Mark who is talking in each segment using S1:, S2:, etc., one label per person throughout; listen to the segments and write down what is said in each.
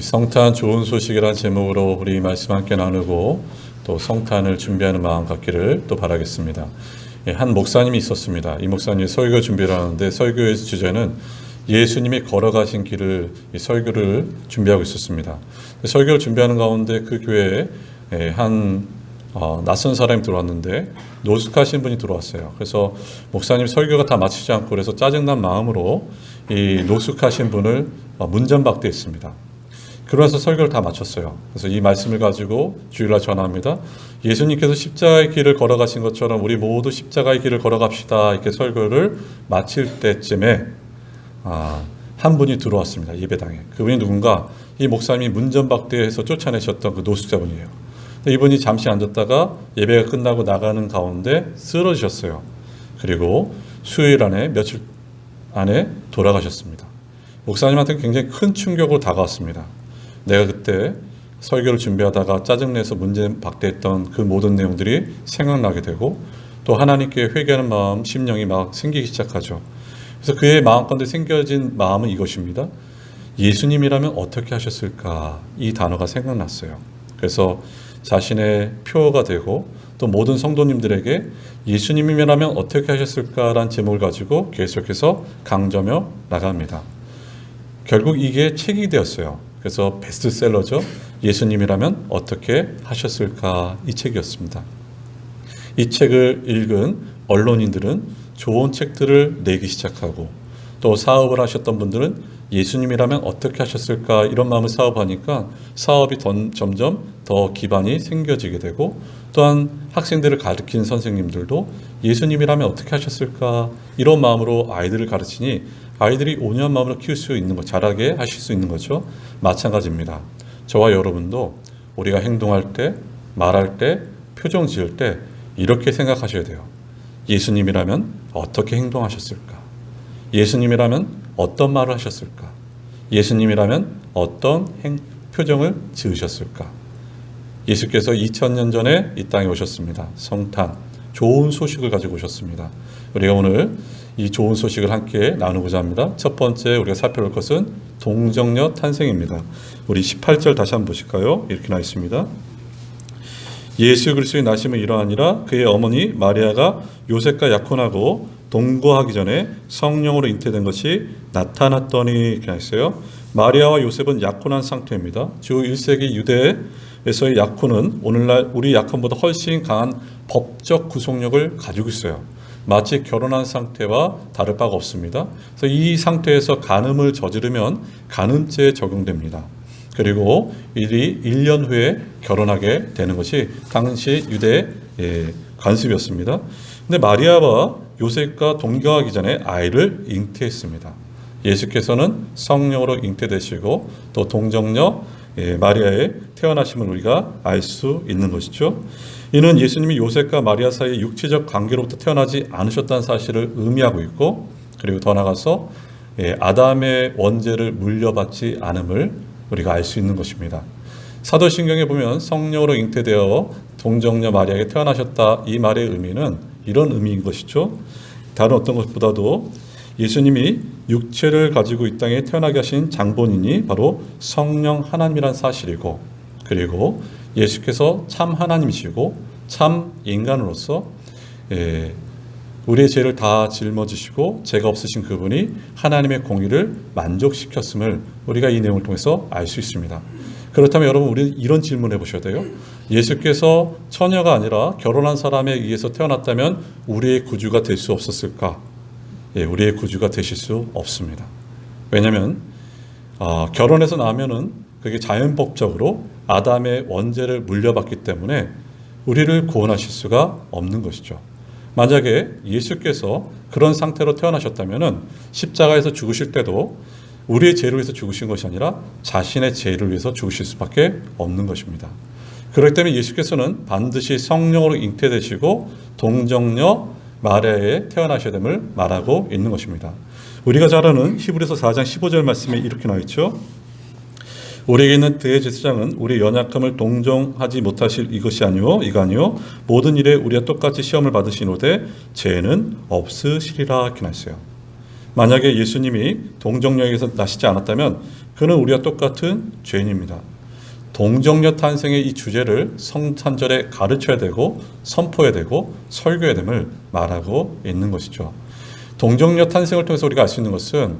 S1: 성탄 좋은 소식이라는 제목으로 우리 말씀 함께 나누고 또 성탄을 준비하는 마음 갖기를 또 바라겠습니다. 한 목사님이 있었습니다. 이 목사님이 설교 준비를 하는데 설교의 주제는 예수님이 걸어가신 길을 설교를 준비하고 있었습니다. 설교를 준비하는 가운데 그 교회에 한 낯선 사람이 들어왔는데 노숙하신 분이 들어왔어요. 그래서 목사님 설교가 다 마치지 않고 그래서 짜증난 마음으로 이 노숙하신 분을 문전박대했습니다. 그러면서 설교를 다 마쳤어요. 그래서 이 말씀을 가지고 주일날 전합니다. 예수님께서 십자가의 길을 걸어가신 것처럼 우리 모두 십자가의 길을 걸어갑시다. 이렇게 설교를 마칠 때쯤에 한 분이 들어왔습니다. 예배당에. 그분이 누군가 이 목사님이 문전박대해서 쫓아내셨던 그 노숙자분이에요. 이분이 잠시 앉았다가 예배가 끝나고 나가는 가운데 쓰러지셨어요. 그리고 수요일 안에 며칠 안에 돌아가셨습니다. 목사님한테 굉장히 큰 충격으로 다가왔습니다. 내가 그때 설교를 준비하다가 짜증내서 문전박대했던 그 모든 내용들이 생각나게 되고 또 하나님께 회개하는 마음, 심령이 막 생기기 시작하죠. 그래서 그의 마음가운데 생겨진 마음은 이것입니다. 예수님이라면 어떻게 하셨을까? 이 단어가 생각났어요. 그래서 자신의 표어가 되고 또 모든 성도님들에게 예수님이라면 어떻게 하셨을까라는 제목을 가지고 계속해서 강조하며 나갑니다. 결국 이게 책이 되었어요. 그래서 베스트셀러죠. 예수님이라면 어떻게 하셨을까? 이 책이었습니다. 이 책을 읽은 언론인들은 좋은 책들을 내기 시작하고 또 사업을 하셨던 분들은 예수님이라면 어떻게 하셨을까 이런 마음을 사업하니까 사업이 점점 더 기반이 생겨지게 되고 또한 학생들을 가르친 선생님들도 예수님이라면 어떻게 하셨을까 이런 마음으로 아이들을 가르치니 아이들이 온유한 마음으로 키울 수 있는 것, 자라게 하실 수 있는 거죠. 마찬가지입니다. 저와 여러분도 우리가 행동할 때, 말할 때, 표정 지을 때 이렇게 생각하셔야 돼요. 예수님이라면 어떻게 행동하셨을까? 예수님이라면 어떤 말을 하셨을까? 예수님이라면 어떤 표정을 지으셨을까? 예수께서 2000년 전에 이 땅에 오셨습니다. 성탄, 좋은 소식을 가지고 오셨습니다. 우리가 오늘 이 좋은 소식을 함께 나누고자 합니다. 첫 번째 우리가 살펴볼 것은 동정녀 탄생입니다. 우리 18절 다시 한번 보실까요? 이렇게 나와 있습니다. 예수 그리스도의 나심은 이러하니라 그의 어머니 마리아가 요셉과 약혼하고 동거하기 전에 성령으로 잉태된 것이 나타났더니 이렇게 나와 있어요. 마리아와 요셉은 약혼한 상태입니다. 주 1세기 유대에서의 약혼은 오늘날 우리 약혼보다 훨씬 강한 법적 구속력을 가지고 있어요. 마치 결혼한 상태와 다를 바가 없습니다. 그래서 이 상태에서 간음을 저지르면 간음죄에 적용됩니다. 그리고 이들이 1년 후에 결혼하게 되는 것이 당시 유대의 관습이었습니다. 근데 마리아와 요셉과 동거하기 전에 아이를 잉태했습니다. 예수께서는 성령으로 잉태되시고 또 동정녀 마리아의 태어나심을 우리가 알 수 있는 것이죠. 이는 예수님이 요셉과 마리아 사이의 육체적 관계로부터 태어나지 않으셨다는 사실을 의미하고 있고 그리고 더 나아가서 아담의 원죄를 물려받지 않음을 우리가 알 수 있는 것입니다. 사도신경에 보면 성령으로 잉태되어 동정녀 마리아에게 태어나셨다 이 말의 의미는 이런 의미인 것이죠. 다른 어떤 것보다도 예수님이 육체를 가지고 이 땅에 태어나게 하신 장본인이 바로 성령 하나님이란 사실이고 그리고 예수께서 참 하나님이시고 참 인간으로서 우리의 죄를 다 짊어지시고 죄가 없으신 그분이 하나님의 공의를 만족시켰음을 우리가 이 내용을 통해서 알 수 있습니다. 그렇다면 여러분 우리 이런 질문을 해보셔야 돼요. 예수께서 처녀가 아니라 결혼한 사람에 의해서 태어났다면 우리의 구주가 될 수 없었을까? 우리의 구주가 되실 수 없습니다. 왜냐하면 결혼해서 나면은 그게 자연법적으로 아담의 원죄를 물려받기 때문에 우리를 구원하실 수가 없는 것이죠. 만약에 예수께서 그런 상태로 태어나셨다면 십자가에서 죽으실 때도 우리의 죄를 위해서 죽으신 것이 아니라 자신의 죄를 위해서 죽으실 수밖에 없는 것입니다. 그렇기 때문에 예수께서는 반드시 성령으로 잉태되시고 동정녀 마리아에 태어나셔야 됨을 말하고 있는 것입니다. 우리가 잘 아는 히브리서 4장 15절 말씀에 이렇게 나와 있죠. 우리에게 있는 대제사장은 우리의 연약함을 동정하지 못하실 이것이 아니요 이가 아니요 모든 일에 우리와 똑같이 시험을 받으시노되 죄는 없으시리라 이렇게 나와 있어요. 만약에 예수님이 동정녀에게서 나시지 않았다면 그는 우리와 똑같은 죄인입니다. 동정녀 탄생의 이 주제를 성탄절에 가르쳐야 되고 선포해야 되고 설교해야 됨을 말하고 있는 것이죠. 동정녀 탄생을 통해서 우리가 알 수 있는 것은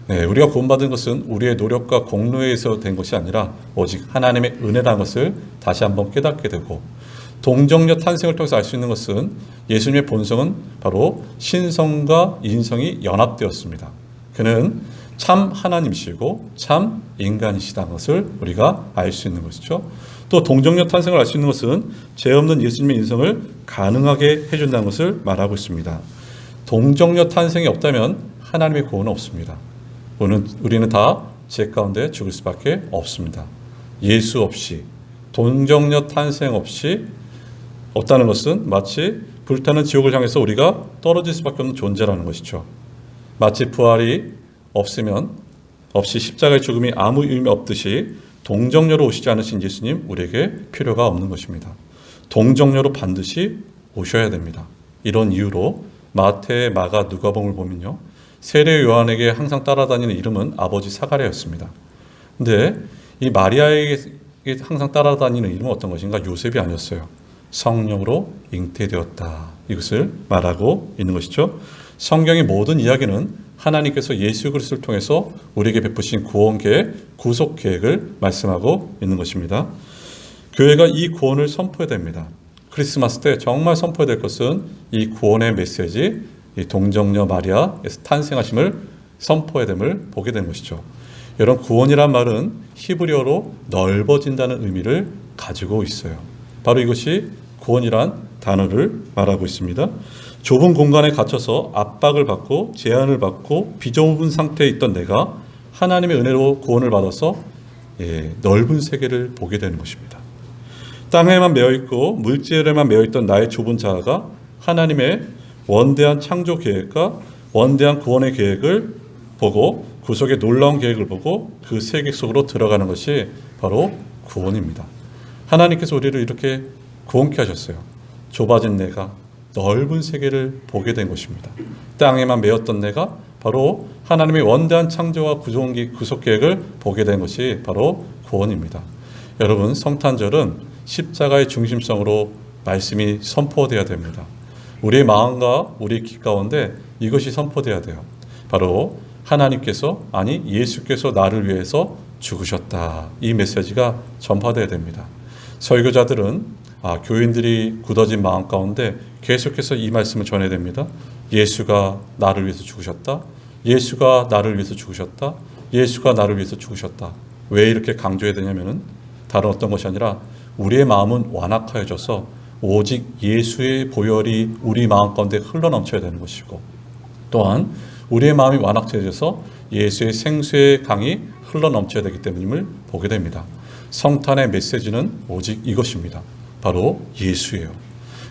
S1: 우리가 구원받은 것은 우리의 노력과 공로에 의해서 된 것이 아니라 오직 하나님의 은혜라는 것을 다시 한번 깨닫게 되고, 동정녀 탄생을 통해서 알 수 있는 것은 예수님의 본성은 바로 신성과 인성이 연합되었습니다. 그는 참 하나님이시고 참 인간이시다는 것을 우리가 알 수 있는 것이죠. 또 동정녀 탄생을 알 수 있는 것은 죄 없는 예수님의 인성을 가능하게 해준다는 것을 말하고 있습니다. 동정녀 탄생이 없다면 하나님의 구원은 없습니다. 우리는 다 죄 가운데 죽을 수밖에 없습니다. 예수 없이, 동정녀 탄생 없이 없다는 것은 마치 불타는 지옥을 향해서 우리가 떨어질 수밖에 없는 존재라는 것이죠. 마치 부활이 없이 십자가의 죽음이 아무 의미 없듯이 동정녀로 오시지 않으신 예수님, 우리에게 필요가 없는 것입니다. 동정녀로 반드시 오셔야 됩니다. 이런 이유로 마태, 마가, 누가복음을 보면요, 세례 요한에게 항상 따라다니는 이름은 아버지 사가랴였습니다. 근데 이 마리아에게 항상 따라다니는 이름은 어떤 것인가? 요셉이 아니었어요. 성령으로 잉태되었다. 이것을 말하고 있는 것이죠. 성경의 모든 이야기는 하나님께서 예수 그리스도를 통해서 우리에게 베푸신 구원 계획, 구속 계획을 말씀하고 있는 것입니다. 교회가 이 구원을 선포해야 됩니다. 크리스마스 때 정말 선포해야 될 것은 이 구원의 메시지, 이 동정녀 마리아에서 탄생하심을 선포해야 됨을 보게 된 것이죠. 여러분, 구원이란 말은 히브리어로 넓어진다는 의미를 가지고 있어요. 바로 이것이 구원이란 단어를 말하고 있습니다. 좁은 공간에 갇혀서 압박을 받고 제한을 받고 비좁은 상태에 있던 내가 하나님의 은혜로 구원을 받아서 넓은 세계를 보게 되는 것입니다. 땅에만 매어있고 물질에만 매어있던 나의 좁은 자아가 하나님의 원대한 창조 계획과 원대한 구원의 계획을 보고, 구속의 놀라운 계획을 보고 그 세계 속으로 들어가는 것이 바로 구원입니다. 하나님께서 우리를 이렇게 구원케 하셨어요. 좁아진 내가 넓은 세계를 보게 된 것입니다. 땅에만 매였던 내가 바로 하나님의 원대한 창조와 구속 계획을 보게 된 것이 바로 구원입니다. 여러분, 성탄절은 십자가의 중심성으로 말씀이 선포되어야 됩니다. 우리의 마음과 우리의 기 가운데 이것이 선포되어야 돼요. 바로 하나님께서, 아니 예수께서 나를 위해서 죽으셨다. 이 메시지가 전파되어야 됩니다. 설교자들은 교인들이 굳어진 마음 가운데 계속해서 이 말씀을 전해야 됩니다. 예수가 나를 위해서 죽으셨다. 예수가 나를 위해서 죽으셨다. 예수가 나를 위해서 죽으셨다. 왜 이렇게 강조해야 되냐면은 다른 어떤 것이 아니라 우리의 마음은 완악하여져서 오직 예수의 보혈이 우리 마음 가운데 흘러넘쳐야 되는 것이고, 또한 우리의 마음이 완악해져서 예수의 생수의 강이 흘러넘쳐야 되기 때문임을 보게 됩니다. 성탄의 메시지는 오직 이것입니다. 바로 예수예요.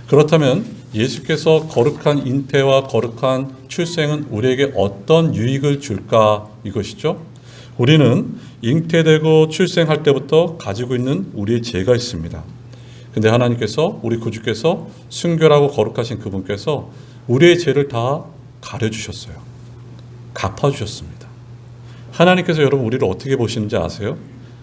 S1: 그렇다면 예수께서 거룩한 잉태와 거룩한 출생은 우리에게 어떤 유익을 줄까? 이것이죠. 우리는 잉태되고 출생할 때부터 가지고 있는 우리의 죄가 있습니다. 근데 하나님께서, 우리 구주께서, 순결하고 거룩하신 그분께서 우리의 죄를 다 가려주셨어요. 갚아주셨습니다. 하나님께서 여러분 우리를 어떻게 보시는지 아세요?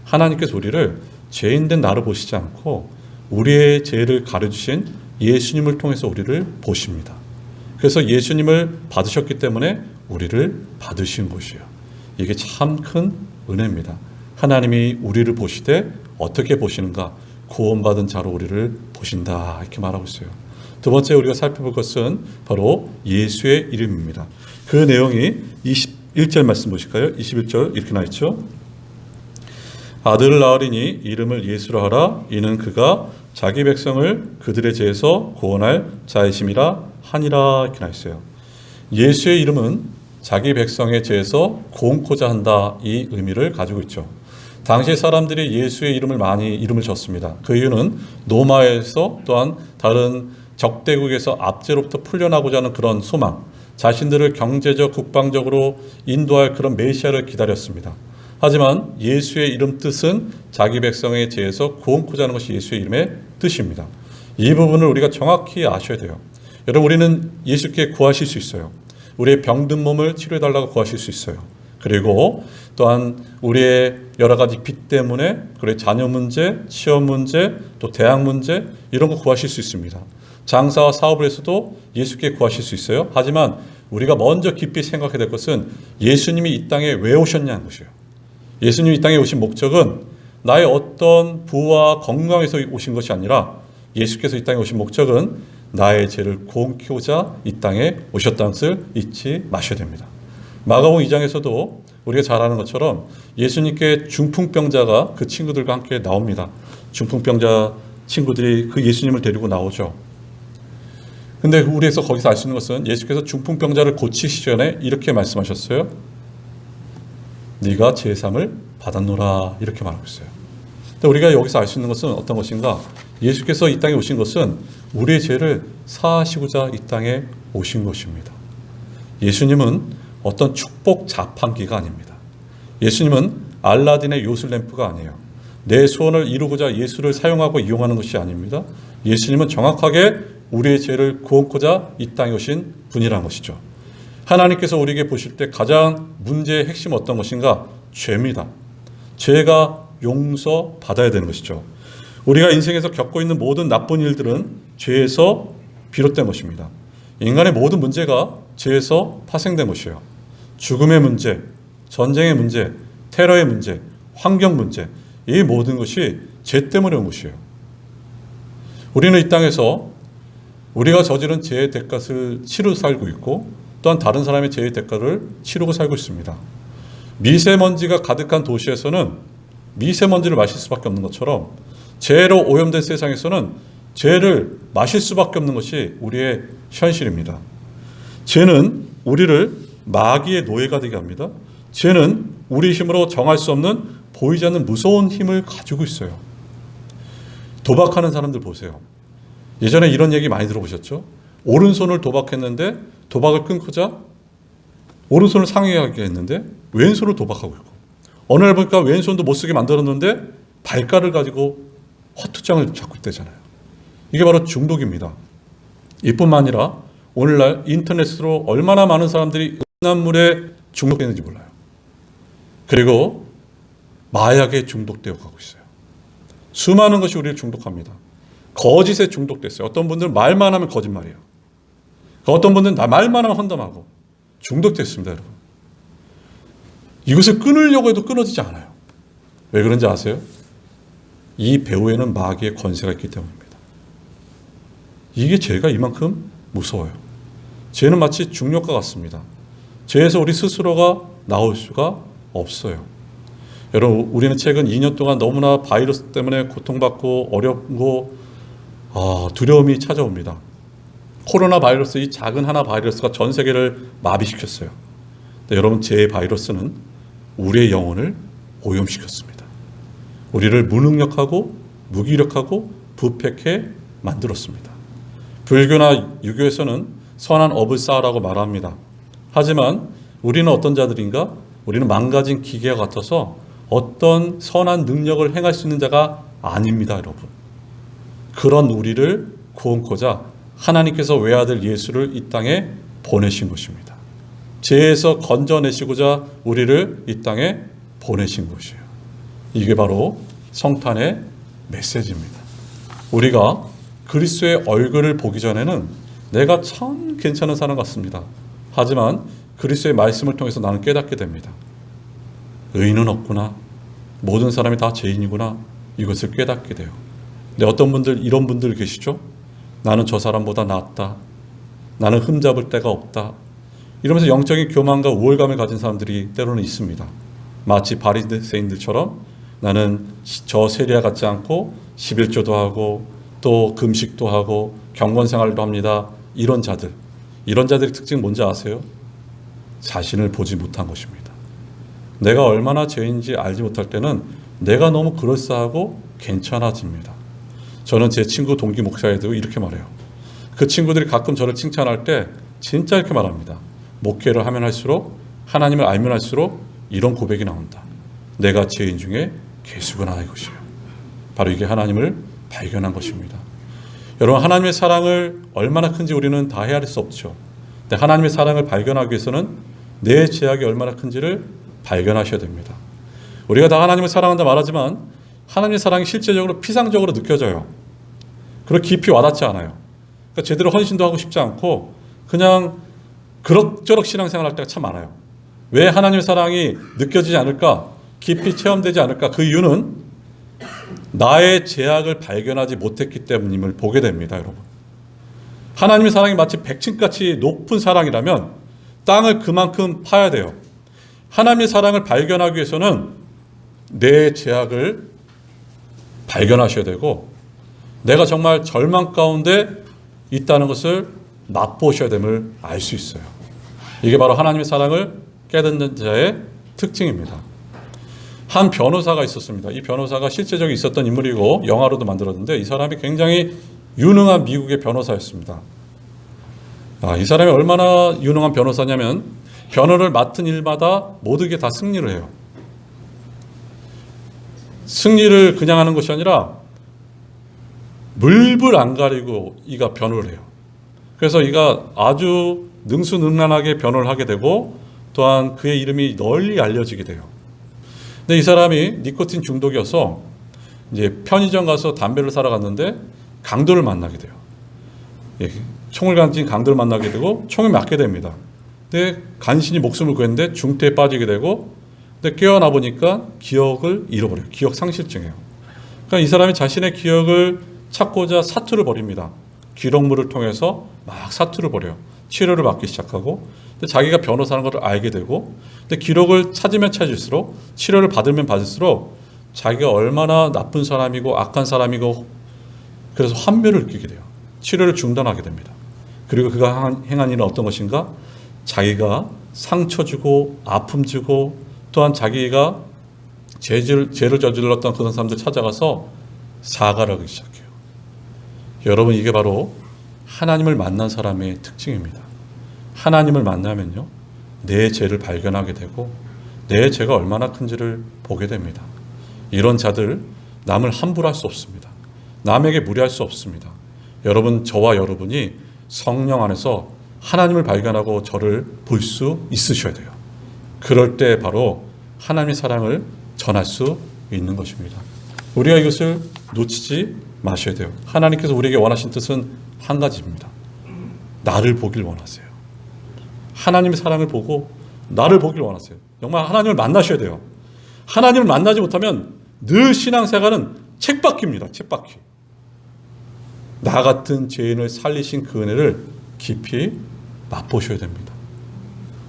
S1: 하나님께서 우리를 죄인된 나를 보시지 않고 우리의 죄를 가려주신 예수님을 통해서 우리를 보십니다. 그래서 예수님을 받으셨기 때문에 우리를 받으신 것이에요. 이게 참 큰 은혜입니다. 하나님이 우리를 보시되 어떻게 보시는가? 구원받은 자로 우리를 보신다, 이렇게 말하고 있어요. 두 번째 우리가 살펴볼 것은 바로 예수의 이름입니다. 그 내용이 21절 말씀 보실까요? 21절 이렇게 나와 있죠. 아들을 낳으리니 이름을 예수라 하라. 이는 그가 자기 백성을 그들의 죄에서 구원할 자이심이라 하니라. 이렇게 나와 있어요. 예수의 이름은 자기 백성의 죄에서 구원코자 한다, 이 의미를 가지고 있죠. 당시 사람들이 예수의 이름을 졌습니다. 그 이유는 로마에서 또한 다른 적대국에서 압제로부터 풀려나고자 하는 그런 소망, 자신들을 경제적, 국방적으로 인도할 그런 메시아를 기다렸습니다. 하지만 예수의 이름 뜻은 자기 백성의 죄에서 구원코자 하는 것이 예수의 이름의 뜻입니다. 이 부분을 우리가 정확히 아셔야 돼요. 여러분, 우리는 예수께 구하실 수 있어요. 우리의 병든 몸을 치료해달라고 구하실 수 있어요. 그리고 또한 우리의 여러 가지 빚 때문에 그리고 자녀 문제, 취업 문제, 또 대학 문제 이런 거 구하실 수 있습니다. 장사와 사업을 해서도 예수께 구하실 수 있어요. 하지만 우리가 먼저 깊이 생각해야 될 것은 예수님이 이 땅에 왜 오셨냐는 것이에요. 예수님이 이 땅에 오신 목적은 나의 어떤 부와 건강에서 오신 것이 아니라 예수께서 이 땅에 오신 목적은 나의 죄를 고치고자 이 땅에 오셨다는 것을 잊지 마셔야 됩니다. 마가복음 2장에서도 우리가 잘 아는 것처럼 예수님께 중풍병자가 그 친구들과 함께 나옵니다. 중풍병자 친구들이 그 예수님을 데리고 나오죠. 근데 우리에서 거기서 알 수 있는 것은 예수께서 중풍병자를 고치시기 전에 이렇게 말씀하셨어요. 네가 제사함을 받았노라 이렇게 말하고 있어요. 근데 우리가 여기서 알 수 있는 것은 어떤 것인가? 예수께서 이 땅에 오신 것은 우리의 죄를 사하시고자 이 땅에 오신 것입니다. 예수님은 어떤 축복 자판기가 아닙니다. 예수님은 알라딘의 요술램프가 아니에요. 내 소원을 이루고자 예수를 사용하고 이용하는 것이 아닙니다. 예수님은 정확하게 우리의 죄를 구원코자 이 땅에 오신 분이라는 것이죠. 하나님께서 우리에게 보실 때 가장 문제의 핵심은 어떤 것인가? 죄입니다. 죄가 용서받아야 되는 것이죠. 우리가 인생에서 겪고 있는 모든 나쁜 일들은 죄에서 비롯된 것입니다. 인간의 모든 문제가 죄에서 파생된 것이에요. 죽음의 문제, 전쟁의 문제, 테러의 문제, 환경 문제, 이 모든 것이 죄 때문에 온 것이에요. 우리는 이 땅에서 우리가 저지른 죄의 대가를 치르고 살고 있고 또한 다른 사람의 죄의 대가를 치르고 살고 있습니다. 미세먼지가 가득한 도시에서는 미세먼지를 마실 수밖에 없는 것처럼 죄로 오염된 세상에서는 죄를 마실 수밖에 없는 것이 우리의 현실입니다. 죄는 우리를 마귀의 노예가 되게 합니다. 죄는 우리 힘으로 정할 수 없는 보이지 않는 무서운 힘을 가지고 있어요. 도박하는 사람들 보세요. 예전에 이런 얘기 많이 들어보셨죠? 오른손을 도박했는데 도박을 끊고자 오른손을 상회하게 했는데 왼손을 도박하고 있고 어느 날 보니까 왼손도 못 쓰게 만들었는데 발가락을 가지고 허투장을 잡고 있다잖아요. 이게 바로 중독입니다. 이뿐만 아니라 오늘날 인터넷으로 얼마나 많은 사람들이 음란물에 중독되는지 몰라요. 그리고 마약에 중독되어 가고 있어요. 수많은 것이 우리를 중독합니다. 거짓에 중독됐어요. 어떤 분들은 말만 하면 거짓말이에요. 어떤 분들은 말만 하면 헌담하고 중독됐습니다, 여러분. 이것을 끊으려고 해도 끊어지지 않아요. 왜 그런지 아세요? 이 배후에는 마귀의 권세가 있기 때문입니다. 이게 죄가 이만큼 무서워요. 죄는 마치 중력과 같습니다. 죄에서 우리 스스로가 나올 수가 없어요. 여러분, 우리는 최근 2년 동안 너무나 바이러스 때문에 고통받고 어렵고 두려움이 찾아옵니다. 코로나 바이러스, 이 작은 하나 바이러스가 전 세계를 마비시켰어요. 근데 여러분, 제 바이러스는 우리의 영혼을 오염시켰습니다. 우리를 무능력하고 무기력하고 부패케 만들었습니다. 불교나 유교에서는 선한 업을 쌓으라고 말합니다. 하지만 우리는 어떤 자들인가? 우리는 망가진 기계와 같아서 어떤 선한 능력을 행할 수 있는 자가 아닙니다, 여러분. 그런 우리를 구원코자 하나님께서 외아들 예수를 이 땅에 보내신 것입니다. 죄에서 건져내시고자 우리를 이 땅에 보내신 것이에요. 이게 바로 성탄의 메시지입니다. 우리가 그리스도의 얼굴을 보기 전에는 내가 참 괜찮은 사람 같습니다. 하지만 그리스도의 말씀을 통해서 나는 깨닫게 됩니다. 의인은 없구나. 모든 사람이 다 죄인이구나. 이것을 깨닫게 돼요. 근데 어떤 분들, 이런 분들 계시죠? 나는 저 사람보다 낫다. 나는 흠잡을 데가 없다. 이러면서 영적인 교만과 우월감을 가진 사람들이 때로는 있습니다. 마치 바리새인들처럼 나는 저 세리와 같지 않고 11조도 하고 또 금식도 하고 경건생활도 합니다. 이런 자들의 특징 뭔지 아세요? 자신을 보지 못한 것입니다. 내가 얼마나 죄인지 알지 못할 때는 내가 너무 그럴싸하고 괜찮아집니다. 저는 제 친구 동기 목사에도 이렇게 말해요. 그 친구들이 가끔 저를 칭찬할 때 진짜 이렇게 말합니다. 목회를 하면 할수록, 하나님을 알면 할수록 이런 고백이 나온다. 내가 죄인 중에 괴수구나, 이것이에요. 바로 이게 하나님을 발견한 것입니다. 여러분, 하나님의 사랑을 얼마나 큰지 우리는 다 헤아릴 수 없죠. 근데 하나님의 사랑을 발견하기 위해서는 내 죄악이 얼마나 큰지를 발견하셔야 됩니다. 우리가 다 하나님을 사랑한다 말하지만 하나님의 사랑이 실제적으로 피상적으로 느껴져요. 그리고 깊이 와닿지 않아요. 그러니까 제대로 헌신도 하고 싶지 않고 그냥 그럭저럭 신앙생활 할 때가 참 많아요. 왜 하나님의 사랑이 느껴지지 않을까? 깊이 체험되지 않을까? 그 이유는 나의 죄악을 발견하지 못했기 때문임을 보게 됩니다, 여러분. 하나님의 사랑이 마치 백층같이 높은 사랑이라면 땅을 그만큼 파야 돼요. 하나님의 사랑을 발견하기 위해서는 내 죄악을 발견하셔야 되고 내가 정말 절망 가운데 있다는 것을 맛보셔야 됨을 알 수 있어요. 이게 바로 하나님의 사랑을 깨닫는 자의 특징입니다. 한 변호사가 있었습니다. 이 변호사가 실제적으로 있었던 인물이고 영화로도 만들었는데 이 사람이 굉장히 유능한 미국의 변호사였습니다. 이 사람이 얼마나 유능한 변호사냐면 변호를 맡은 일마다 모두에게 다 승리를 해요. 승리를 그냥 하는 것이 아니라 물불 안 가리고 이가 변호를 해요. 그래서 이가 아주 능수능란하게 변호를 하게 되고 또한 그의 이름이 널리 알려지게 돼요. 근데 이 사람이 니코틴 중독이어서 이제 편의점 가서 담배를 사러 갔는데 강도를 만나게 돼요. 총을 가진 강도를 만나게 되고 총에 맞게 됩니다. 근데 간신히 목숨을 구했는데 중태에 빠지게 되고 근데 깨어나 보니까 기억을 잃어버려요. 기억 상실증이에요. 그러니까 이 사람이 자신의 기억을 찾고자 사투를 벌입니다. 기록물을 통해서 막 사투를 벌여요. 치료를 받기 시작하고 근데 자기가 변호사라는 것을 알게 되고 근데 기록을 찾으면 찾을수록 치료를 받으면 받을수록 자기가 얼마나 나쁜 사람이고 악한 사람이고 그래서 환멸을 느끼게 돼요. 치료를 중단하게 됩니다. 그리고 그가 행한 일은 어떤 것인가? 자기가 상처 주고 아픔 주고 또한 자기가 죄를 저질렀던 그런 사람들 찾아가서 사과를 하기 시작해요. 여러분 이게 바로 하나님을 만난 사람의 특징입니다. 하나님을 만나면요 내 죄를 발견하게 되고 내 죄가 얼마나 큰지를 보게 됩니다. 이런 자들 남을 함부로 할 수 없습니다. 남에게 무례할 수 없습니다. 여러분 저와 여러분이 성령 안에서 하나님을 발견하고 저를 볼 수 있으셔야 돼요. 그럴 때 바로 하나님의 사랑을 전할 수 있는 것입니다. 우리가 이것을 놓치지 마셔야 돼요. 하나님께서 우리에게 원하신 뜻은 한 가지입니다. 나를 보길 원하세요. 하나님의 사랑을 보고 나를 보길 원하세요. 정말 하나님을 만나셔야 돼요. 하나님을 만나지 못하면 늘 신앙생활은 쳇바퀴입니다. 쳇바퀴. 나 같은 죄인을 살리신 그 은혜를 깊이 맛보셔야 됩니다.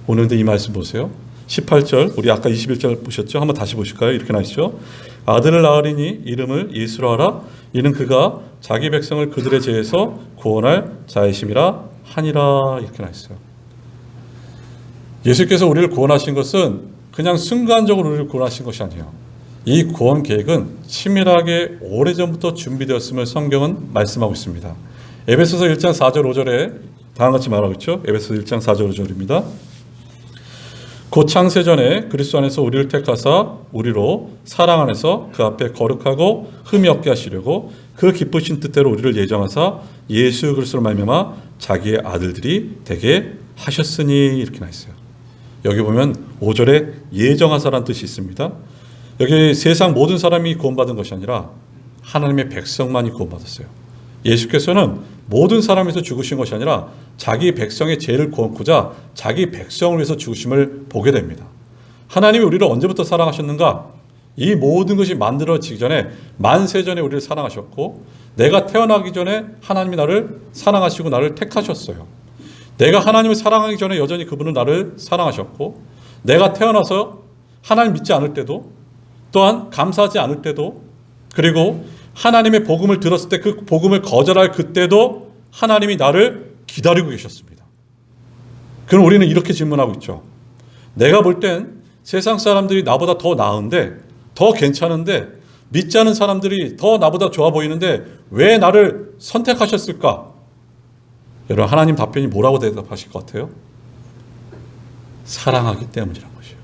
S1: 오늘도 이 말씀 보세요. 18절 우리 아까 21절 보셨죠? 한번 다시 보실까요? 이렇게 나있죠. 아들을 낳으리니 이름을 예수로 하라. 이는 그가 자기 백성을 그들의 죄에서 구원할 자이심이라 하니라. 이렇게 나있어요. 예수께서 우리를 구원하신 것은 그냥 순간적으로 우리를 구원하신 것이 아니에요. 이 구원 계획은 치밀하게 오래전부터 준비되었음을 성경은 말씀하고 있습니다. 에베소서 1장 4절 5절에 다음같이 말하고 있죠. 에베소서 1장 4절 5절입니다. 곧 창세전에 그리스도 안에서 우리를 택하사 우리로 사랑 안에서 그 앞에 거룩하고 흠이 없게 하시려고 그 기쁘신 뜻대로 우리를 예정하사 예수 그리스도로 말미암아 자기의 아들들이 되게 하셨으니 이렇게 나 있어요. 여기 보면 5절에 예정하사라는 뜻이 있습니다. 여기 세상 모든 사람이 구원받은 것이 아니라 하나님의 백성만이 구원받았어요. 예수께서는 모든 사람에서 죽으신 것이 아니라 자기 백성의 죄를 구원코자 자기 백성을 위해서 죽으심을 보게 됩니다. 하나님이 우리를 언제부터 사랑하셨는가? 이 모든 것이 만들어지기 전에 만세전에 우리를 사랑하셨고 내가 태어나기 전에 하나님이 나를 사랑하시고 나를 택하셨어요. 내가 하나님을 사랑하기 전에 여전히 그분은 나를 사랑하셨고 내가 태어나서 하나님 믿지 않을 때도 또한 감사하지 않을 때도 그리고 하나님의 복음을 들었을 때 그 복음을 거절할 그때도 하나님이 나를 기다리고 계셨습니다. 그럼 우리는 이렇게 질문하고 있죠. 내가 볼 땐 세상 사람들이 나보다 더 나은데 더 괜찮은데 믿지 않은 사람들이 더 나보다 좋아 보이는데 왜 나를 선택하셨을까? 여러분 하나님 답변이 뭐라고 대답하실 것 같아요? 사랑하기 때문이라는 것이에요.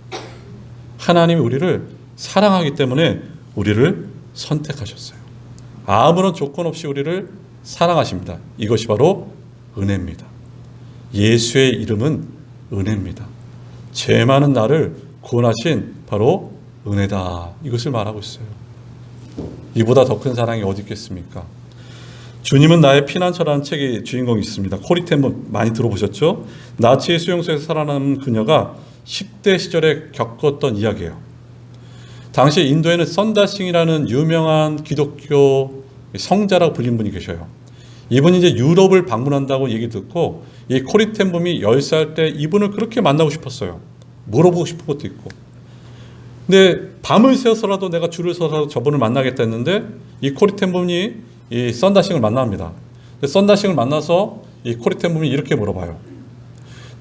S1: 하나님이 우리를 사랑하기 때문에 우리를 선택하셨어요. 아무런 조건 없이 우리를 사랑하십니다. 이것이 바로 은혜입니다. 예수의 이름은 은혜입니다. 죄 많은 나를 구원하신 바로 은혜다. 이것을 말하고 있어요. 이보다 더 큰 사랑이 어디 있겠습니까? 주님은 나의 피난처라는 책의 주인공이 있습니다. 코리 텐본 많이 들어보셨죠? 나치의 수용소에서 살아남은 그녀가 10대 시절에 겪었던 이야기예요. 당시 인도에는 선다싱이라는 유명한 기독교 성자라고 불린 분이 계셔요. 이분이 이제 유럽을 방문한다고 얘기 듣고 이 코리 텐본이 10살 때 이분을 그렇게 만나고 싶었어요. 물어보고 싶은 것도 있고. 근데 밤을 새워서라도 내가 줄을 서서 저분을 만나겠다 했는데 이 코리 텐본이 이 선다싱을 만납니다. 선다싱을 만나서 이 코리 텐본이 이렇게 물어봐요.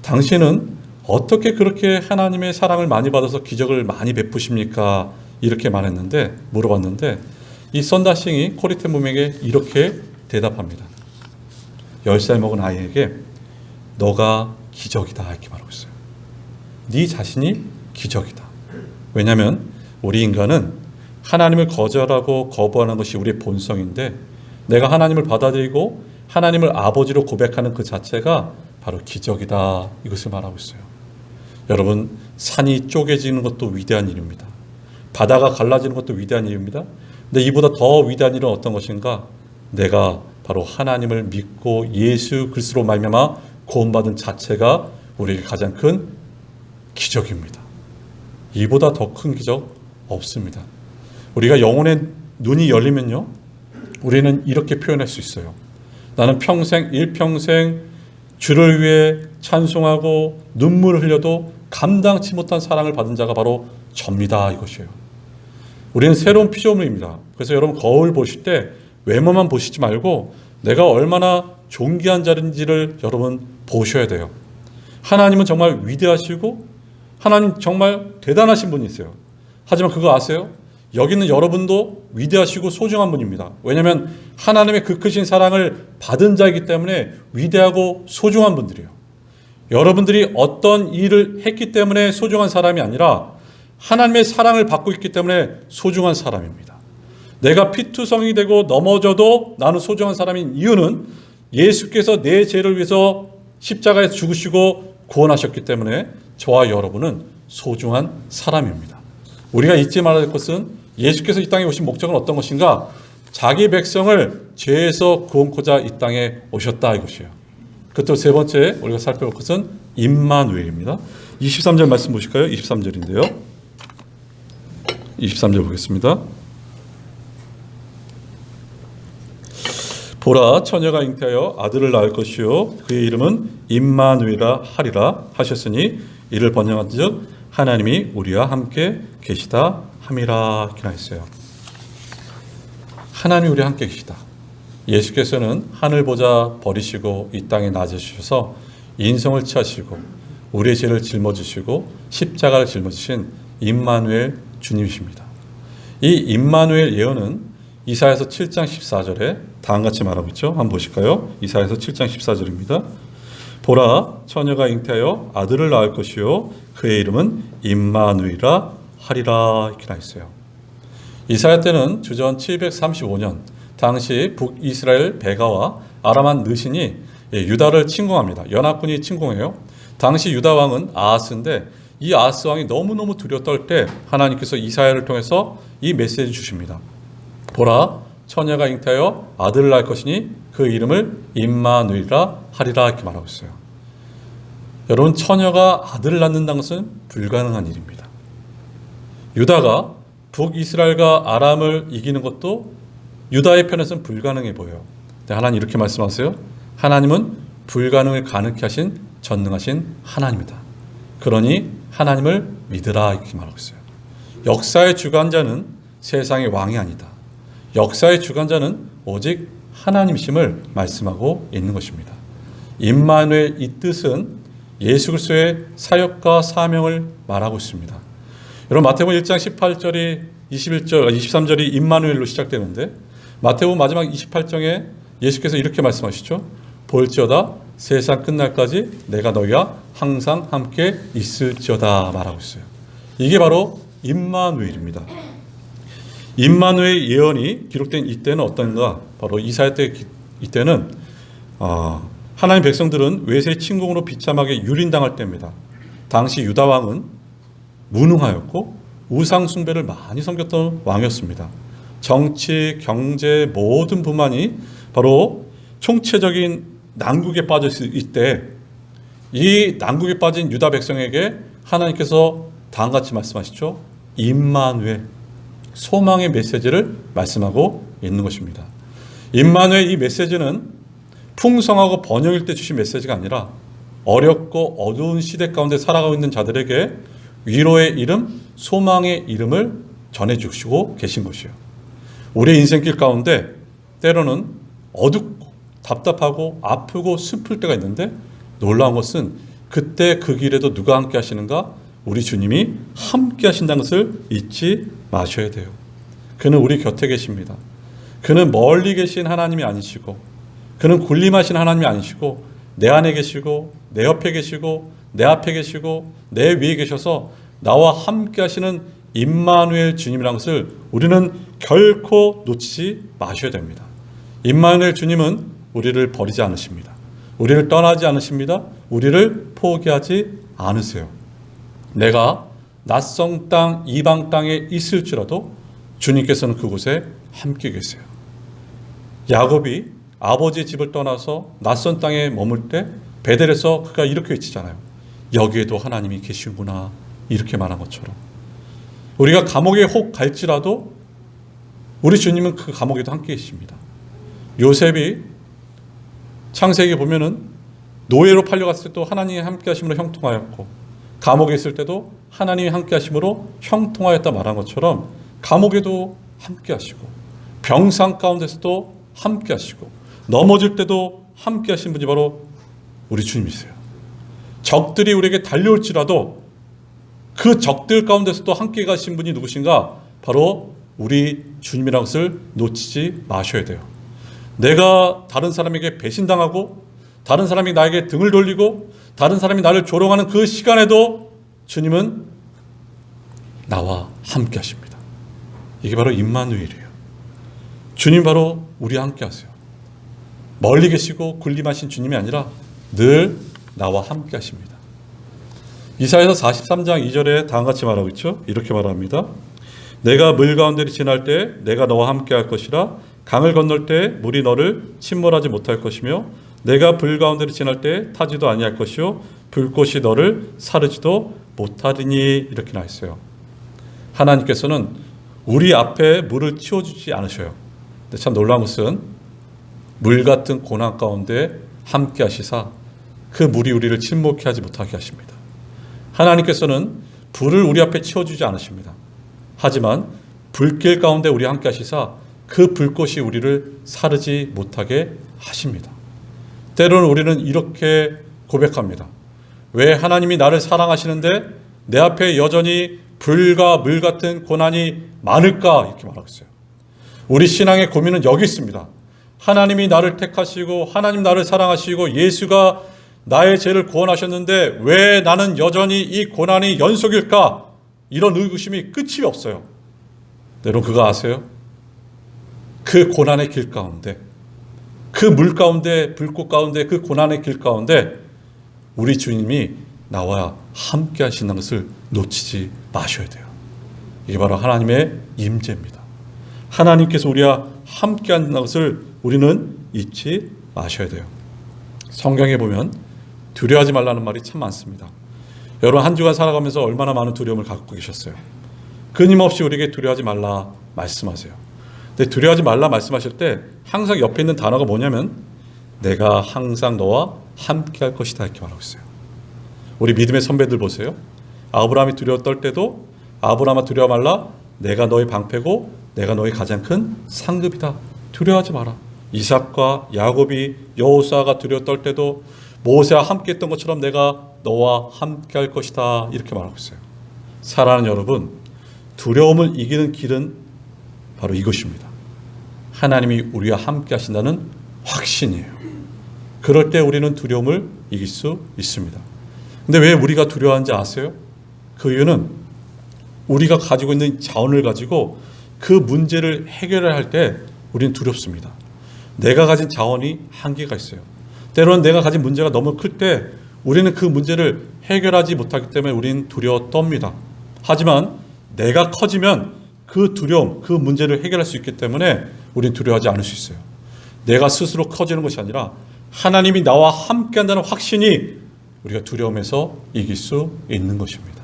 S1: 당신은 어떻게 그렇게 하나님의 사랑을 많이 받아서 기적을 많이 베푸십니까? 이렇게 말했는데, 물어봤는데 이 선다싱이 코리 텐본에게 이렇게 대답합니다. 10살 먹은 아이에게 너가 기적이다 이렇게 말하고 있어요. 네 자신이 기적이다. 왜냐하면 우리 인간은 하나님을 거절하고 거부하는 것이 우리의 본성인데 내가 하나님을 받아들이고 하나님을 아버지로 고백하는 그 자체가 바로 기적이다. 이것을 말하고 있어요. 여러분, 산이 쪼개지는 것도 위대한 일입니다. 바다가 갈라지는 것도 위대한 일입니다. 근데 이보다 더 위대한 일은 어떤 것인가? 내가 바로 하나님을 믿고 예수 그리스도로 말미암아 구원받은 자체가 우리에게 가장 큰 기적입니다. 이보다 더 큰 기적 없습니다. 우리가 영혼의 눈이 열리면요, 우리는 이렇게 표현할 수 있어요. 나는 평생 일평생 주를 위해 찬송하고 눈물을 흘려도 감당치 못한 사랑을 받은 자가 바로 접니다. 이것이에요. 우리는 새로운 피조물입니다. 그래서 여러분 거울 보실 때 외모만 보시지 말고 내가 얼마나 존귀한 자인지를 여러분 보셔야 돼요. 하나님은 정말 위대하시고 하나님 정말 대단하신 분이세요. 하지만 그거 아세요? 여기 있는 여러분도 위대하시고 소중한 분입니다. 왜냐하면 하나님의 그 크신 사랑을 받은 자이기 때문에 위대하고 소중한 분들이에요. 여러분들이 어떤 일을 했기 때문에 소중한 사람이 아니라 하나님의 사랑을 받고 있기 때문에 소중한 사람입니다. 내가 피투성이 되고 넘어져도 나는 소중한 사람인 이유는 예수께서 내 죄를 위해서 십자가에 죽으시고 구원하셨기 때문에 저와 여러분은 소중한 사람입니다. 우리가 잊지 말아야 될 것은 예수께서 이 땅에 오신 목적은 어떤 것인가? 자기 백성을 죄에서 구원코자 이 땅에 오셨다 이것이에요. 그것도 세 번째 우리가 살펴볼 것은 임마누엘입니다. 23절 말씀 보실까요? 23절인데요. 23절 보겠습니다. 보라, 처녀가 잉태하여 아들을 낳을 것이요 그의 이름은 임마누엘이라 하리라 하셨으니 이를 번역한즉 하나님이 우리와 함께 계시다 함이라 이렇게 했어요. 하나님이 우리와 함께 계시다. 예수께서는 하늘 보좌 버리시고 이 땅에 낮으셔서 인성을 취하시고 우리의 죄를 짊어지시고 십자가를 짊어지신 임마누엘 주님이십니다. 이 임마누엘 예언은 이사야서 7장 14절에 다음과 같이 말하고 있죠. 한번 보실까요? 이사야서 7장 14절입니다. 보라, 처녀가 잉태하여 아들을 낳을 것이요 그의 이름은 임마누엘이라 하리라 이렇게 나 있어요. 이사야 때는 주전 735년 당시 북이스라엘 베가와 아람한 느신이 유다를 침공합니다. 연합군이 침공해요. 당시 유다 왕은 아하스인데 이 아하스 왕이 너무너무 두려워 떨 때 하나님께서 이사야를 통해서 이 메시지를 주십니다. 보라, 처녀가 잉태하여 아들을 낳을 것이니 그 이름을 임마누엘이라 하리라 이렇게 말하고 있어요. 여러분, 처녀가 아들을 낳는다는 것은 불가능한 일입니다. 유다가 북이스라엘과 아람을 이기는 것도 유다의 편에서는 불가능해 보여요. 근데 하나님 이렇게 말씀하세요. 하나님은 불가능을 가능케 하신 전능하신 하나님이다. 그러니 하나님을 믿으라 이렇게 말하고 있어요. 역사의 주관자는 세상의 왕이 아니다. 역사의 주관자는 오직 하나님이심을 말씀하고 있는 것입니다. 임마누엘 이 뜻은 예수 그리스도의 사역과 사명을 말하고 있습니다. 여러분, 마태복음 1장 18절이 23절이 임마누엘로 시작되는데 마태복음 마지막 28장에 예수께서 이렇게 말씀하시죠. 볼지어다 세상 끝날까지 내가 너희와 항상 함께 있을지어다 말하고 있어요. 이게 바로 임마누엘입니다. 임마누엘 예언이 기록된 이때는 어떤가? 바로 이사야 때 이때는 하나님 백성들은 외세 침공으로 비참하게 유린당할 때입니다. 당시 유다 왕은 무능하였고 우상 숭배를 많이 섬겼던 왕이었습니다. 정치, 경제 모든 부만이 바로 총체적인 난국에 빠져 있을 때 이 난국에 빠진 유다 백성에게 하나님께서 다음과 같이 말씀하시죠. 임마누엘, 소망의 메시지를 말씀하고 있는 것입니다. 임마누엘, 이 메시지는 풍성하고 번영일 때 주신 메시지가 아니라 어렵고 어두운 시대 가운데 살아가고 있는 자들에게 위로의 이름, 소망의 이름을 전해주시고 계신 것이에요. 우리의 인생길 가운데 때로는 어둡고 답답하고 아프고 슬플 때가 있는데 놀라운 것은 그때 그 길에도 누가 함께 하시는가? 우리 주님이 함께 하신다는 것을 잊지 마셔야 돼요. 그는 우리 곁에 계십니다. 그는 멀리 계신 하나님이 아니시고, 그는 군림하신 하나님이 아니시고, 내 안에 계시고, 내 옆에 계시고, 내 앞에 계시고, 내 위에 계셔서 나와 함께 하시는 임마누엘 주님이라는 것을 우리는 결코 놓치지 마셔야 됩니다. 임마누엘 주님은 우리를 버리지 않으십니다. 우리를 떠나지 않으십니다. 우리를 포기하지 않으세요. 내가 낯선 땅, 이방 땅에 있을지라도 주님께서는 그곳에 함께 계세요. 야곱이 아버지의 집을 떠나서 낯선 땅에 머물 때 베델에서 그가 이렇게 외치잖아요. 여기에도 하나님이 계시구나, 이렇게 말한 것처럼 우리가 감옥에 혹 갈지라도 우리 주님은 그 감옥에도 함께 계십니다. 요셉이 창세기 보면은 노예로 팔려갔을 때도 하나님이 함께 하심으로 형통하였고, 감옥에 있을 때도 하나님이 함께 하심으로 형통하였다 말한 것처럼 감옥에도 함께 하시고, 병상 가운데서도 함께 하시고, 넘어질 때도 함께 하신 분이 바로 우리 주님이세요. 적들이 우리에게 달려올지라도 그 적들 가운데서도 함께 가신 분이 누구신가? 바로 우리 주님이라는 것을 놓치지 마셔야 돼요. 내가 다른 사람에게 배신당하고 다른 사람이 나에게 등을 돌리고 다른 사람이 나를 조롱하는 그 시간에도 주님은 나와 함께 하십니다. 이게 바로 임마누엘이에요. 주님 바로 우리와 함께 하세요. 멀리 계시고 군림하신 주님이 아니라 늘 나와 함께 하십니다. 이사야서 43장 2절에 다음과 같이 말하고 있죠. 이렇게 말합니다. 내가 물 가운데를 지날 때 내가 너와 함께 할 것이라. 강을 건널 때 물이 너를 침몰하지 못할 것이며 내가 불 가운데를 지날 때 타지도 아니할 것이요 불꽃이 너를 사르지도 못하리니, 이렇게 나와 있어요. 하나님께서는 우리 앞에 물을 치워주지 않으셔요. 근데 참 놀라운 것은 물 같은 고난 가운데 함께 하시사 그 물이 우리를 침몰케 하지 못하게 하십니다. 하나님께서는 불을 우리 앞에 치워주지 않으십니다. 하지만 불길 가운데 우리 함께 하시사 그 불꽃이 우리를 사르지 못하게 하십니다. 때로는 우리는 이렇게 고백합니다. 왜 하나님이 나를 사랑하시는데 내 앞에 여전히 불과 물 같은 고난이 많을까? 이렇게 말하고 있어요. 우리 신앙의 고민은 여기 있습니다. 하나님이 나를 택하시고 하나님 나를 사랑하시고 예수가 나의 죄를 구원하셨는데 왜 나는 여전히 이 고난이 연속일까? 이런 의구심이 끝이 없어요. 여러분 그거 아세요? 그 고난의 길 가운데, 그 물 가운데, 불꽃 가운데, 그 고난의 길 가운데 우리 주님이 나와 함께 하시는 것을 놓치지 마셔야 돼요. 이게 바로 하나님의 임재입니다. 하나님께서 우리와 함께 하는 것을 우리는 잊지 마셔야 돼요. 성경에 보면 두려워하지 말라는 말이 참 많습니다. 여러분 한 주간 살아가면서 얼마나 많은 두려움을 갖고 계셨어요? 끊임없이 우리에게 두려워하지 말라 말씀하세요. 근데 두려워하지 말라 말씀하실 때 항상 옆에 있는 단어가 뭐냐면 내가 항상 너와 함께 할 것이다, 이렇게 말하고 있어요. 우리 믿음의 선배들 보세요. 아브라함이 두려워 떨 때도 아브라함아 두려워 말라, 내가 너의 방패고 내가 너의 가장 큰 상급이다. 두려워하지 마라. 이삭과 야곱이 여호수아가 두려워 떨 때도 모세와 함께 했던 것처럼 내가 너와 함께 할 것이다, 이렇게 말하고 있어요. 사랑하는 여러분, 두려움을 이기는 길은 바로 이것입니다. 하나님이 우리와 함께 하신다는 확신이에요. 그럴 때 우리는 두려움을 이길 수 있습니다. 근데 왜 우리가 두려워하는지 아세요? 그 이유는 우리가 가지고 있는 자원을 가지고 그 문제를 해결을 할 때 우리는 두렵습니다. 내가 가진 자원이 한계가 있어요. 때로는 내가 가진 문제가 너무 클 때 우리는 그 문제를 해결하지 못하기 때문에 우리는 두려워 떱니다. 하지만 내가 커지면 그 두려움, 그 문제를 해결할 수 있기 때문에 우린 두려워하지 않을 수 있어요. 내가 스스로 커지는 것이 아니라 하나님이 나와 함께한다는 확신이 우리가 두려움에서 이길 수 있는 것입니다.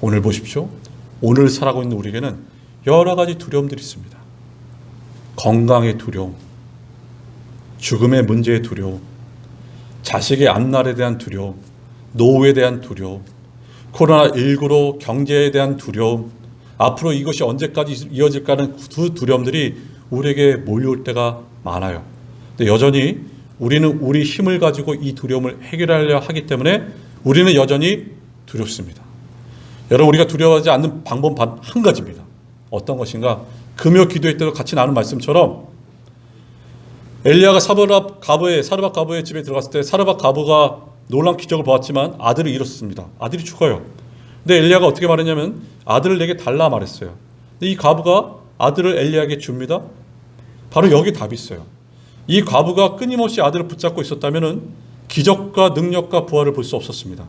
S1: 오늘 보십시오. 오늘 살아가고 있는 우리에게는 여러 가지 두려움들이 있습니다. 건강의 두려움, 죽음의 문제의 두려움, 자식의 앞날에 대한 두려움, 노후에 대한 두려움, 코로나19로 경제에 대한 두려움, 앞으로 이것이 언제까지 이어질까 하는 그 두려움들이 우리에게 몰려올 때가 많아요. 근데 여전히 우리는 우리 힘을 가지고 이 두려움을 해결하려 하기 때문에 우리는 여전히 두렵습니다. 여러분, 우리가 두려워하지 않는 방법은 단 한 가지입니다. 어떤 것인가? 금요 기도회 때도 같이 나눈 말씀처럼 엘리야가 사르밧 가부의 집에 들어갔을 때 사르밧 가부가 놀라운 기적을 보았지만 아들을 잃었습니다. 아들이 죽어요. 근데 엘리야가 어떻게 말했냐면 아들을 내게 달라 말했어요. 근데 이 가부가 아들을 엘리야에게 줍니다. 바로 여기 답이 있어요. 이 과부가 끊임없이 아들을 붙잡고 있었다면 기적과 능력과 부활을 볼 수 없었습니다.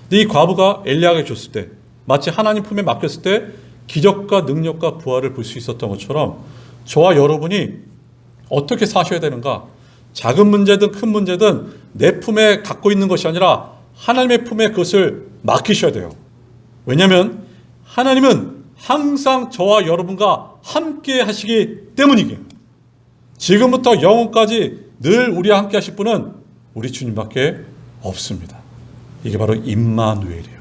S1: 근데 이 과부가 엘리야에게 줬을 때, 마치 하나님 품에 맡겼을 때 기적과 능력과 부활을 볼 수 있었던 것처럼 저와 여러분이 어떻게 사셔야 되는가? 작은 문제든 큰 문제든 내 품에 갖고 있는 것이 아니라 하나님의 품에 그것을 맡기셔야 돼요. 왜냐하면 하나님은 항상 저와 여러분과 함께 하시기 때문이기에, 지금부터 영원까지 늘 우리와 함께 하실 분은 우리 주님밖에 없습니다. 이게 바로 임마누엘이에요.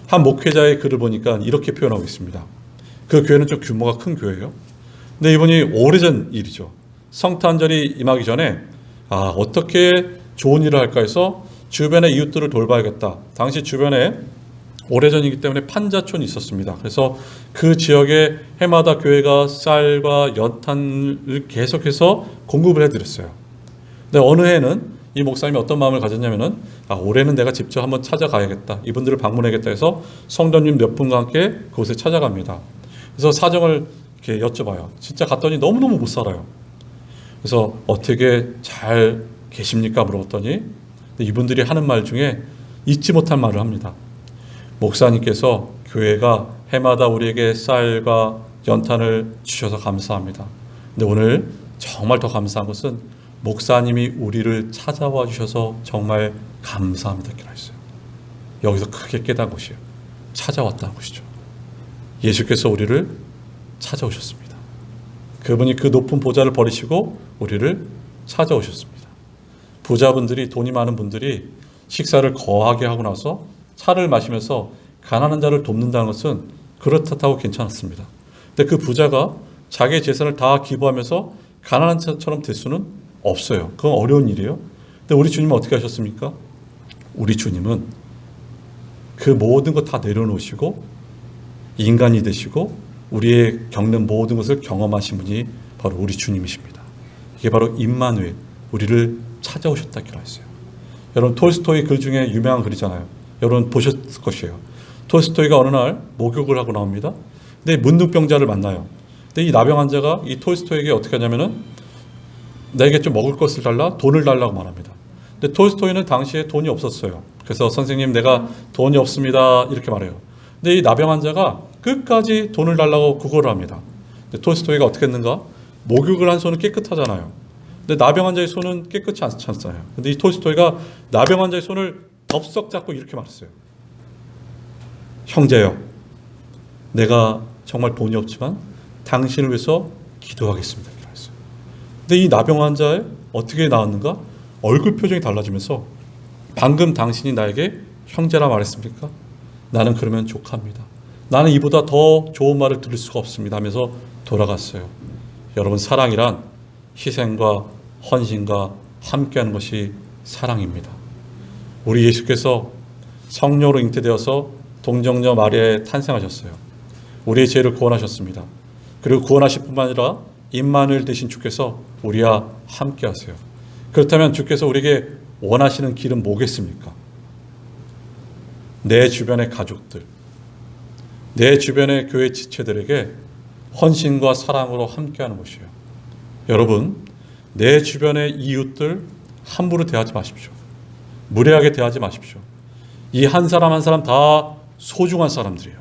S1: 한 목회자의 글을 보니까 이렇게 표현하고 있습니다. 그 교회는 좀 규모가 큰 교회예요. 근데 이분이 오래전 일이죠. 성탄절이 임하기 전에 어떻게 좋은 일을 할까 해서 주변의 이웃들을 돌봐야겠다. 당시 주변에 오래전이기 때문에 판자촌이 있었습니다. 그래서 그 지역에 해마다 교회가 쌀과 연탄을 계속해서 공급을 해드렸어요. 근데 어느 해는 이 목사님이 어떤 마음을 가졌냐면은 올해는 내가 직접 한번 찾아가야겠다. 이분들을 방문해야겠다 해서 성도님 몇 분과 함께 그곳에 찾아갑니다. 그래서 사정을 이렇게 여쭤봐요. 진짜 갔더니 너무너무 못 살아요. 그래서 어떻게 잘 계십니까? 물어봤더니 이분들이 하는 말 중에 잊지 못할 말을 합니다. 목사님께서 교회가 해마다 우리에게 쌀과 연탄을 주셔서 감사합니다. 근데 오늘 정말 더 감사한 것은 목사님이 우리를 찾아와 주셔서 정말 감사합니다. 이렇게 했어요. 여기서 크게 깨달은 것이에요. 찾아왔다는 것이죠. 예수께서 우리를 찾아오셨습니다. 그분이 그 높은 보좌를 버리시고 우리를 찾아오셨습니다. 부자분들이, 돈이 많은 분들이 식사를 거하게 하고 나서 차를 마시면서 가난한 자를 돕는다는 것은 그렇다고 괜찮았습니다. 근데 그 부자가 자기의 재산을 다 기부하면서 가난한 자처럼 될 수는 없어요. 그건 어려운 일이에요. 근데 우리 주님은 어떻게 하셨습니까? 우리 주님은 그 모든 것 다 내려놓으시고 인간이 되시고 우리의 겪는 모든 것을 경험하신 분이 바로 우리 주님이십니다. 이게 바로 임마누엘, 우리를 찾아오셨다고 했어요. 여러분, 톨스토이 글 중에 유명한 글이잖아요. 여러분 보셨을 것이에요. 톨스토이가 어느 날 목욕을 하고 나옵니다. 근데 문둥병자를 만나요. 근데 이 나병 환자가 이 톨스토이에게 어떻게 하냐면은 나에게 좀 먹을 것을 달라, 돈을 달라고 말합니다. 근데 톨스토이는 당시에 돈이 없었어요. 그래서 선생님, 내가 돈이 없습니다, 이렇게 말해요. 근데 이 나병 환자가 끝까지 돈을 달라고 구걸을 합니다. 근데 톨스토이가 어떻게 했는가? 목욕을 한 손은 깨끗하잖아요. 근데 나병 환자의 손은 깨끗이 않잖아요. 근데 이 톨스토이가 나병 환자의 손을 덥석 잡고 이렇게 말했어요. 형제여, 내가 정말 돈이 없지만 당신을 위해서 기도하겠습니다. 이렇게 말했어요. 근데 이 나병 환자에 어떻게 나왔는가? 얼굴 표정이 달라지면서 방금 당신이 나에게 형제라 말했습니까? 나는 그러면 족합니다. 나는 이보다 더 좋은 말을 들을 수가 없습니다 하면서 돌아갔어요. 여러분, 사랑이란 희생과 헌신과 함께하는 것이 사랑입니다. 우리 예수께서 성령으로 잉태되어서 동정녀 마리아에 탄생하셨어요. 우리의 죄를 구원하셨습니다. 그리고 구원하실 뿐만 아니라 임마누엘 되신 주께서 우리와 함께 하세요. 그렇다면 주께서 우리에게 원하시는 길은 뭐겠습니까? 내 주변의 가족들, 내 주변의 교회 지체들에게 헌신과 사랑으로 함께하는 것이에요. 여러분, 내 주변의 이웃들 함부로 대하지 마십시오. 무례하게 대하지 마십시오. 이 한 사람 한 사람 다 소중한 사람들이에요.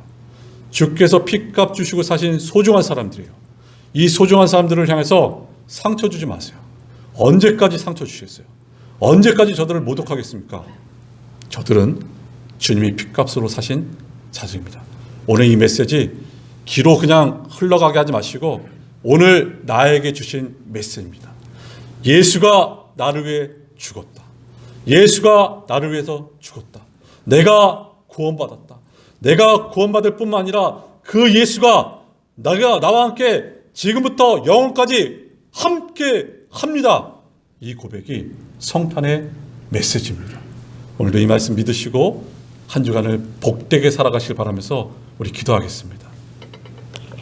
S1: 주께서 피값 주시고 사신 소중한 사람들이에요. 이 소중한 사람들을 향해서 상처 주지 마세요. 언제까지 상처 주시겠어요? 언제까지 저들을 모독하겠습니까? 저들은 주님이 피값으로 사신 자들입니다. 오늘 이 메시지 귀로 그냥 흘러가게 하지 마시고 오늘 나에게 주신 메시지입니다. 예수가 나를 위해 죽었다. 예수가 나를 위해서 죽었다. 내가 구원받았다. 내가 구원받을 뿐만 아니라 그 예수가 나와 함께 지금부터 영원까지 함께 합니다. 이 고백이 성탄의 메시지입니다. 오늘도 이 말씀 믿으시고 한 주간을 복되게 살아가시길 바라면서 우리 기도하겠습니다.